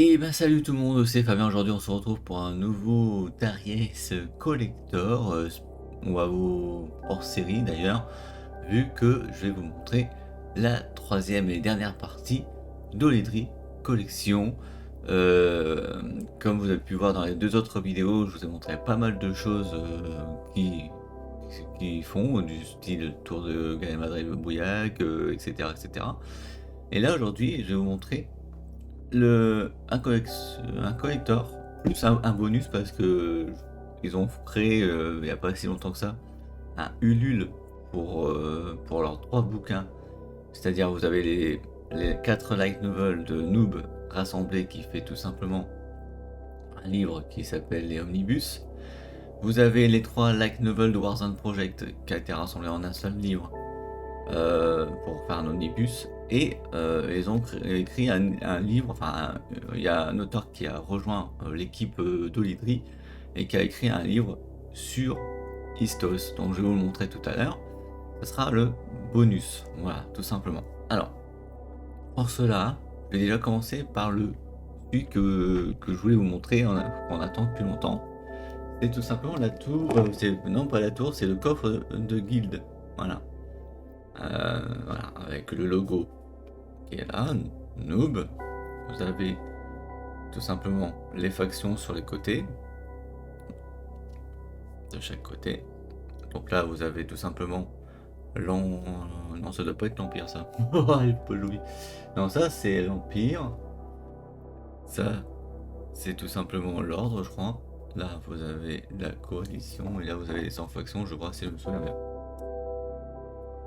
Et ben salut tout le monde, c'est Fabien. Aujourd'hui on se retrouve pour un nouveau Darius Collector, on va vous hors série d'ailleurs, vu que je vais vous montrer la troisième et dernière partie d'Oledri Collection. Comme vous avez pu voir dans les deux autres vidéos, je vous ai montré pas mal de choses qui font, du style tour de Gaël Madrid Bouillac, etc., etc. Et là aujourd'hui je vais vous montrer un collector plus un bonus parce que ils ont créé il n'y a pas si longtemps que ça un Ulule pour leurs 3 bouquins. C'est-à-dire vous avez les 4 light novels de Noob rassemblés qui fait tout simplement un livre qui s'appelle les Omnibus. Vous avez les 3 light novels de Warzone Project qui a été rassemblés en un seul livre pour faire un omnibus. Et ils ont écrit un livre, il y a un auteur qui a rejoint l'équipe d'Olydri et qui a écrit un livre sur Istos, donc je vais vous le montrer tout à l'heure. Ce sera le bonus, voilà, tout simplement. Alors, pour cela, je vais déjà commencer par celui que je voulais vous montrer, qu'on attend depuis longtemps. C'est tout simplement la tour, non pas la tour, c'est le coffre de guilde, voilà. Voilà, avec le logo qui est là, Noob. Vous avez tout simplement les factions sur les côtés, de chaque côté. Donc là, vous avez tout simplement non, ça doit pas être l'Empire, ça. Non, ça, c'est l'Empire. Ça, c'est tout simplement l'Ordre, je crois. Là, vous avez la Coalition, et là, vous avez les 100 factions, je crois, si je me souviens bien.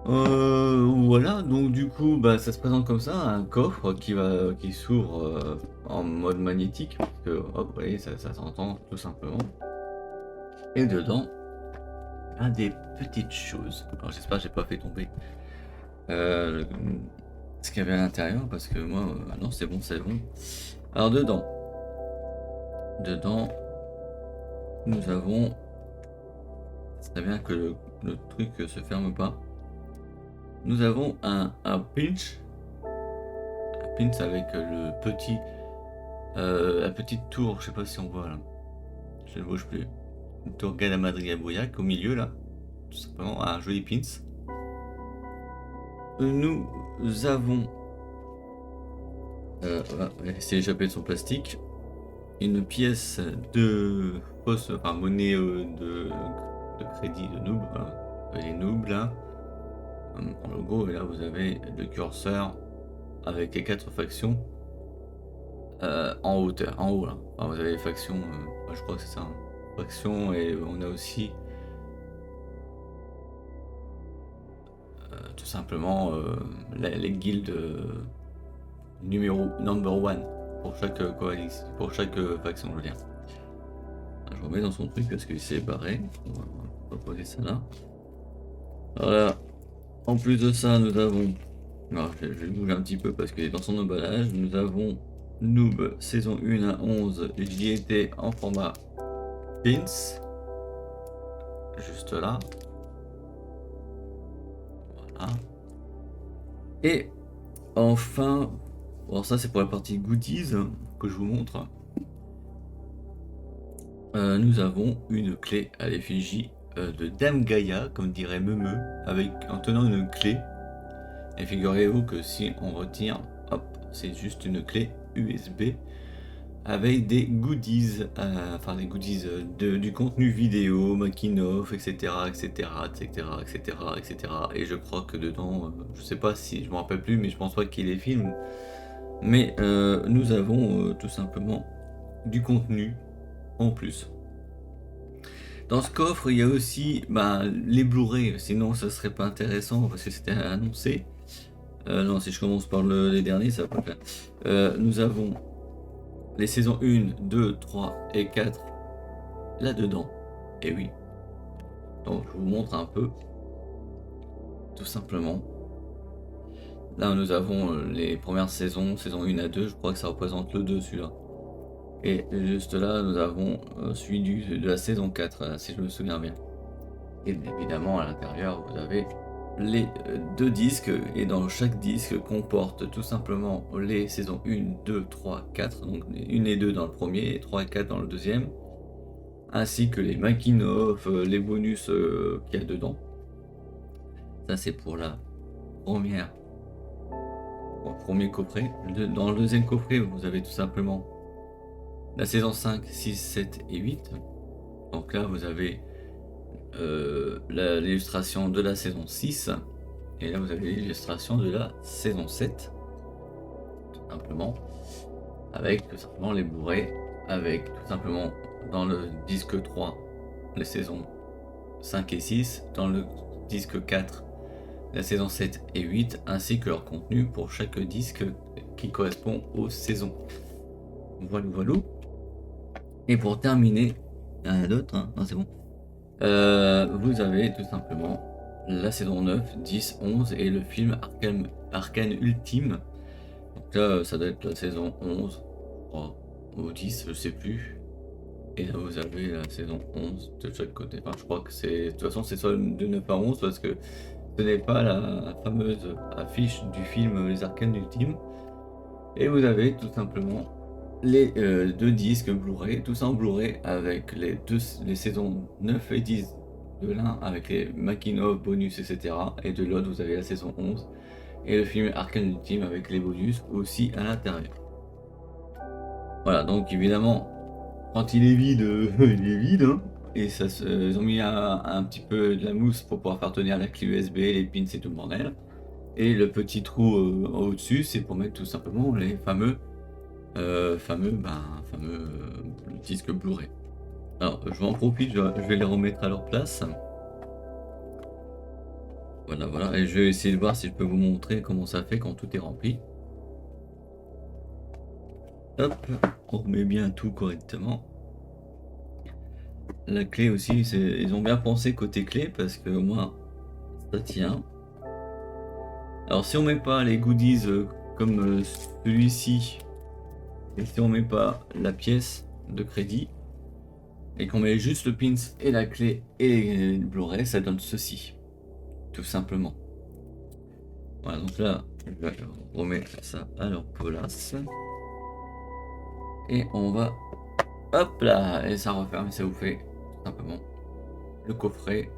Voilà, donc du coup, bah, ça se présente comme ça, un coffre qui s'ouvre en mode magnétique, parce que, hop, vous voyez, ça s'entend tout simplement. Et dedans, il y a des petites choses. Alors j'espère que j'ai pas fait tomber ce qu'il y avait à l'intérieur, parce que moi, non, c'est bon, c'est bon. Alors dedans, nous avons, c'est bien que le truc se ferme pas. Nous avons un pinch avec le petit, la petite tour, je sais pas si on voit là, je ne bouge plus, une tour Galamadria Bouillac au milieu là, tout simplement un joli pins. Nous avons, voilà, c'est échappé de son plastique, une pièce de fausse, monnaie de crédit de noob, voilà. Les noobs là, en logo, et là vous avez le curseur avec les 4 factions en hauteur, en haut là. Vous avez les factions, je crois que c'est ça, hein. Factions, et on a aussi tout simplement les guildes number one pour chaque coalition, pour chaque faction, je veux dire. Je remets dans son truc parce qu'il s'est barré. On va poser ça là. Voilà. En plus de ça, nous avons, alors, je vais le bouger un petit peu parce qu'il est dans son emballage. Nous avons Noob saison 1 à 11. J'y étais en format pins. Juste là. Voilà. Et enfin, alors ça c'est pour la partie goodies que je vous montre. Nous avons une clé à l'effigie de Dame Gaïa, comme dirait Meumeu, en tenant une clé. Et figurez-vous que si on retire, hop, c'est juste une clé USB avec des goodies, des goodies du contenu vidéo, making of, etc., etc., etc., etc., etc. Et je crois que dedans, je sais pas si, je me rappelle plus, mais je pense pas qu'il y ait des films. Mais nous avons tout simplement du contenu en plus. Dans ce coffre, il y a aussi les Blu-ray, sinon ça serait pas intéressant parce que c'était annoncé. Non, si je commence par les derniers, ça va pas le faire. Nous avons les saisons 1, 2, 3 et 4 là-dedans. Et oui. Donc je vous montre un peu. Tout simplement. Là, nous avons les premières saisons, saison 1 à 2, je crois que ça représente le 2 celui-là. Et juste là, nous avons celui de la saison 4, si je me souviens bien. Et évidemment, à l'intérieur, vous avez les deux disques, et dans chaque disque comporte tout simplement les saisons 1, 2, 3, 4, donc 1 et 2 dans le premier, et 3 et 4 dans le deuxième, ainsi que les making-of, les bonus qu'il y a dedans. Ça c'est pour la première, pour le premier coffret. Dans le deuxième coffret, vous avez tout simplement la saison 5, 6, 7 et 8. Donc là vous avez l'illustration de la saison 6, et là vous avez l'illustration de la saison 7, tout simplement, avec tout simplement les bourrées, avec tout simplement dans le disque 3 les saisons 5 et 6, dans le disque 4 la saison 7 et 8, ainsi que leur contenu pour chaque disque qui correspond aux saisons. Voilà, voilà. Et pour terminer, il y en a d'autres, hein, non c'est bon. Vous avez tout simplement la saison 9, 10, 11 et le film Arcane Ultime. Donc là, ça doit être la saison 11, ou 10, je sais plus. Et là, vous avez la saison 11 de chaque côté. Enfin, je crois que c'est... De toute façon, c'est soit de 9 à 11 parce que ce n'est pas la fameuse affiche du film Les Arcanes Ultimes. Et vous avez tout simplement les deux disques Blu-ray, tout ça en Blu-ray avec les saisons 9 et 10 de l'un avec les making-of, bonus, etc. Et de l'autre, vous avez la saison 11 et le film Arcane Ultime avec les bonus aussi à l'intérieur. Voilà, donc évidemment, quand il est vide, il est vide, hein. Et ça ils ont mis un petit peu de la mousse pour pouvoir faire tenir la clé USB, les pins et tout le bordel. Et le petit trou au-dessus, c'est pour mettre tout simplement les fameux disques Blu-ray. Alors, je m'en profite, je vais les remettre à leur place. Voilà, voilà, et je vais essayer de voir si je peux vous montrer comment ça fait quand tout est rempli. Hop, on remet bien tout correctement. La clé aussi, ils ont bien pensé côté clé parce que au moins ça tient. Alors si on met pas les goodies comme celui-ci, et si on met pas la pièce de crédit, et qu'on met juste le pins et la clé et le Blu-ray, ça donne ceci, tout simplement. Voilà, donc là, je vais remettre ça à leur place. Et on va, hop là, et ça referme, et ça vous fait tout simplement le coffret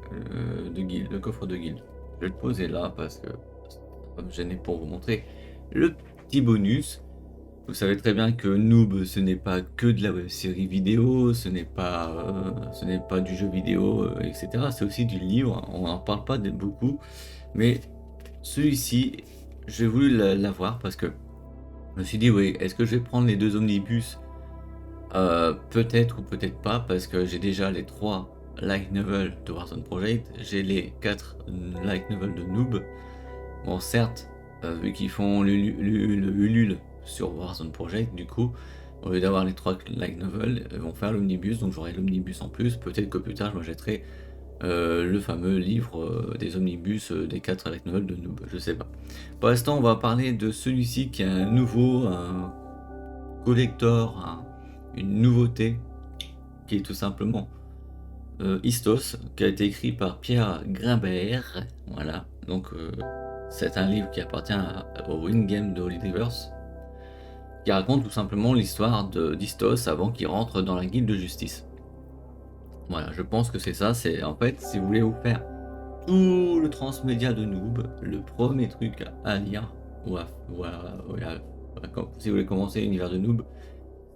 de guild, le coffre de guild. Je vais le poser là parce que ça va me gêner pour vous montrer le petit bonus. Vous savez très bien que Noob, ce n'est pas que de la web série vidéo, ce n'est pas du jeu vidéo, etc. C'est aussi du livre. On n'en parle pas beaucoup, mais celui-ci, j'ai voulu l'avoir parce que je me suis dit, oui, est-ce que je vais prendre les deux omnibus? Peut-être ou peut-être pas, parce que j'ai déjà les 3 light novels de Warzone Project, j'ai les 4 light novels de Noob. Bon, certes, vu qu'ils font le Ulule sur Warzone Project, du coup, au lieu d'avoir les 3 light novels, ils vont faire l'omnibus, donc j'aurai l'omnibus en plus. Peut-être que plus tard, je me jetterai le fameux livre des omnibus des 4 light novels de Noob, je sais pas. Pour l'instant, on va parler de celui-ci qui est un nouveau, un collector, une nouveauté, qui est tout simplement Istos, qui a été écrit par Pierre Grimbert. Voilà, donc c'est un livre qui appartient au Wingame de Holy Rivers, qui raconte tout simplement l'histoire d'Istos avant qu'il rentre dans la guilde de justice. Voilà, je pense que c'est ça. C'est en fait, si vous voulez vous faire tout le transmédia de Noob, le premier truc à lire, si vous voulez commencer l'univers de Noob,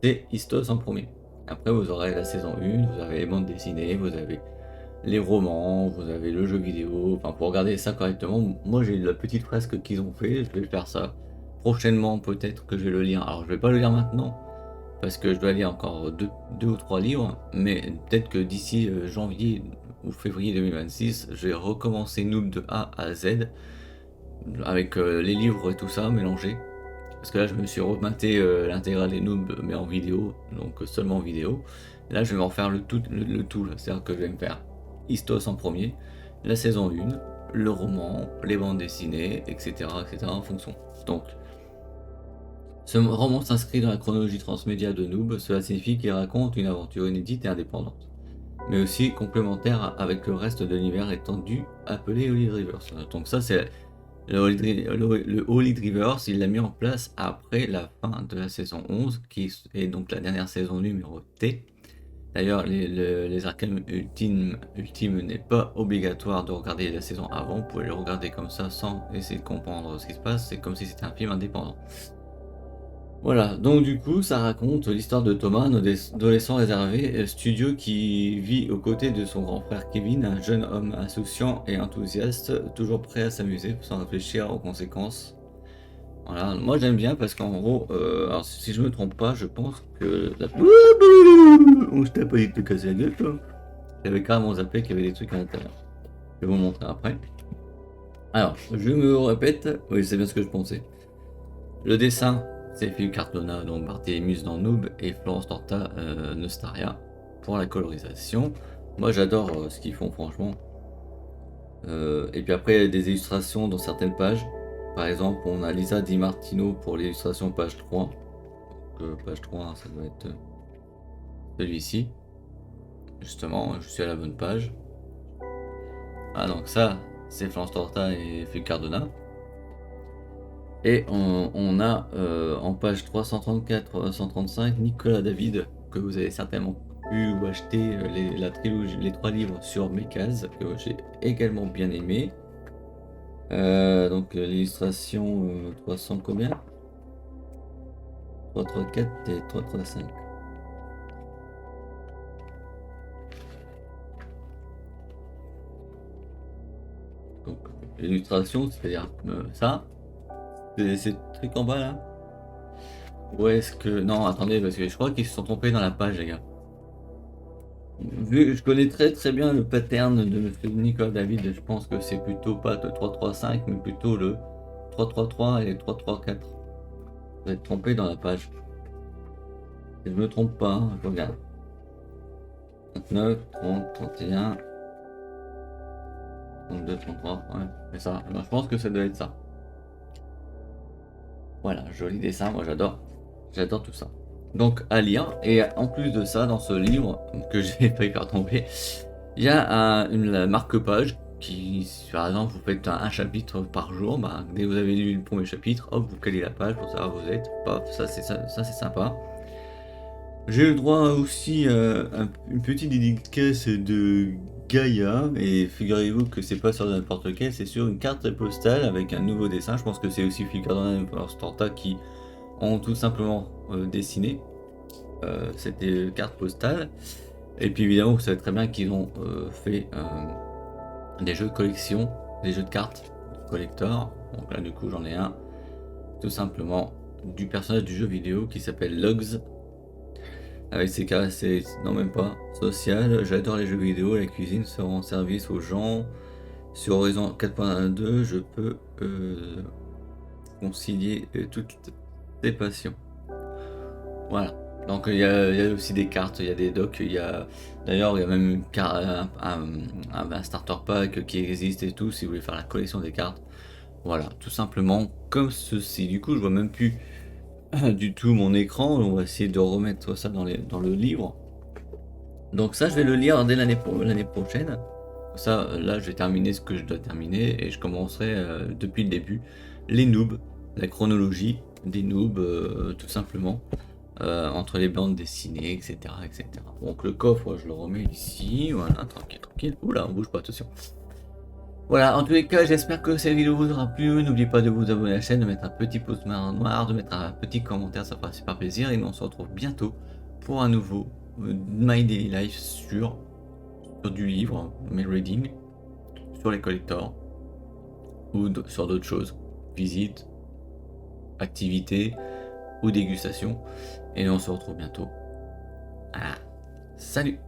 c'est Istos en premier. Après, vous aurez la saison 1, vous avez les bandes dessinées, vous avez les romans, vous avez le jeu vidéo. Enfin, pour regarder ça correctement, moi j'ai la petite fresque qu'ils ont fait, je vais faire ça. Prochainement, peut-être que je vais le lire. Alors, je vais pas le lire maintenant, parce que je dois lire encore 2 ou 3 livres, mais peut-être que d'ici janvier ou février 2026, je vais recommencer Noob de A à Z, avec les livres et tout ça mélangés. Parce que là, je me suis rematé l'intégrale des Noobs, mais en vidéo, donc seulement en vidéo. Et là, je vais en faire le tout. C'est-à-dire que je vais me faire Istos en premier, la saison 1, le roman, les bandes dessinées, etc. en fonction. Donc, ce roman s'inscrit dans la chronologie transmédia de Noob. Cela signifie qu'il raconte une aventure inédite et indépendante. mais aussi complémentaire avec le reste de l'univers étendu appelé Holy Drivers. Donc ça c'est le Holy Drivers, il l'a mis en place après la fin de la saison 11, qui est donc la dernière saison numéro T. D'ailleurs, les arcanes ultimes n'est pas obligatoire de regarder la saison avant, vous pouvez le regarder comme ça sans essayer de comprendre ce qui se passe, c'est comme si c'était un film indépendant. Voilà, donc du coup, ça raconte l'histoire de Thomas, un adolescent réservé, studieux qui vit aux côtés de son grand frère Kevin, un jeune homme insouciant et enthousiaste, toujours prêt à s'amuser sans réfléchir aux conséquences. Voilà, moi j'aime bien parce qu'en gros, alors si je me trompe pas, je pense que oh, je t'ai pas dit de te casser la gueule, toi. J'avais carrément zappé qu'il y avait des trucs à l'intérieur. Je vais vous montrer après. Alors, je me répète, oui, c'est bien ce que je pensais. Le dessin, c'est Philippe Cardona, donc Barthélémus dans Noob et Florence Torta, Nostaria pour la colorisation. Moi j'adore ce qu'ils font franchement. Et puis après il y a des illustrations dans certaines pages. Par exemple on a Lisa Di Martino pour l'illustration page 3. Donc page 3 ça doit être celui-ci. Justement, je suis à la bonne page. Ah donc ça c'est Florence Torta et Philippe Cardona. Et on a en page 334-135 Nicolas David, que vous avez certainement pu ou acheter la trilogie, les 3 livres sur Mécase, que j'ai également bien aimé. Donc l'illustration 300 combien 334 et 335. Donc l'illustration, c'est-à-dire ça. C'est le truc en bas là. Ou est-ce que... Non, attendez, parce que je crois qu'ils se sont trompés dans la page, les gars. Vu que je connais très bien le pattern de Nicolas David, je pense que c'est plutôt pas le 335, mais plutôt le 333 et le 334. Vous êtes trompé dans la page. Si je me trompe pas, hein, je regarde. 29, 30, 31, 32, 33, ouais, c'est ça. Alors, je pense que ça doit être ça. Voilà, joli dessin, moi j'adore. J'adore tout ça. Donc à lire, et en plus de ça, dans ce livre que j'ai failli faire tomber, il y a une marque-page qui, par exemple, vous faites un chapitre par jour, bah, dès que vous avez lu le premier chapitre, hop, vous calez la page pour savoir où vous êtes, paf, ça c'est sympa. J'ai eu le droit aussi une petite dédicace de Gaïa, et figurez-vous que c'est pas sur n'importe quel, c'est sur une carte postale avec un nouveau dessin. Je pense que c'est aussi Philippe Cardona et Torta qui ont tout simplement dessiné cette carte postale. Et puis évidemment, vous savez très bien qu'ils ont fait des jeux de collection, des jeux de cartes collector. Donc là, du coup, j'en ai un tout simplement du personnage du jeu vidéo qui s'appelle Logs, avec ses caractéristiques, non même pas, sociales. J'adore les jeux vidéo, la cuisine se rend service aux gens. Sur Horizon 4.2, je peux concilier toutes ces passions. Voilà. Donc il y a aussi des cartes, il y a des docks, d'ailleurs il y a même un starter pack qui existe et tout si vous voulez faire la collection des cartes. Voilà, tout simplement comme ceci. Du coup je vois même plus du tout mon écran, on va essayer de remettre ça dans le livre. Donc ça je vais le lire dès l'année prochaine. Ça là je vais terminer ce que je dois terminer et je commencerai depuis le début les noobs, la chronologie des noobs tout simplement. Entre les bandes dessinées, etc., etc. Donc le coffre, je le remets ici, voilà, tranquille. Oula, on bouge pas, attention. Voilà, en tous les cas, j'espère que cette vidéo vous aura plu. N'oubliez pas de vous abonner à la chaîne, de mettre un petit pouce noir, de mettre un petit commentaire, ça fera super plaisir. Et nous on se retrouve bientôt pour un nouveau My Daily Life sur du livre, mes reading, sur les collectors, ou sur d'autres choses, visites, activités ou dégustation. Et on se retrouve bientôt. Ah, salut!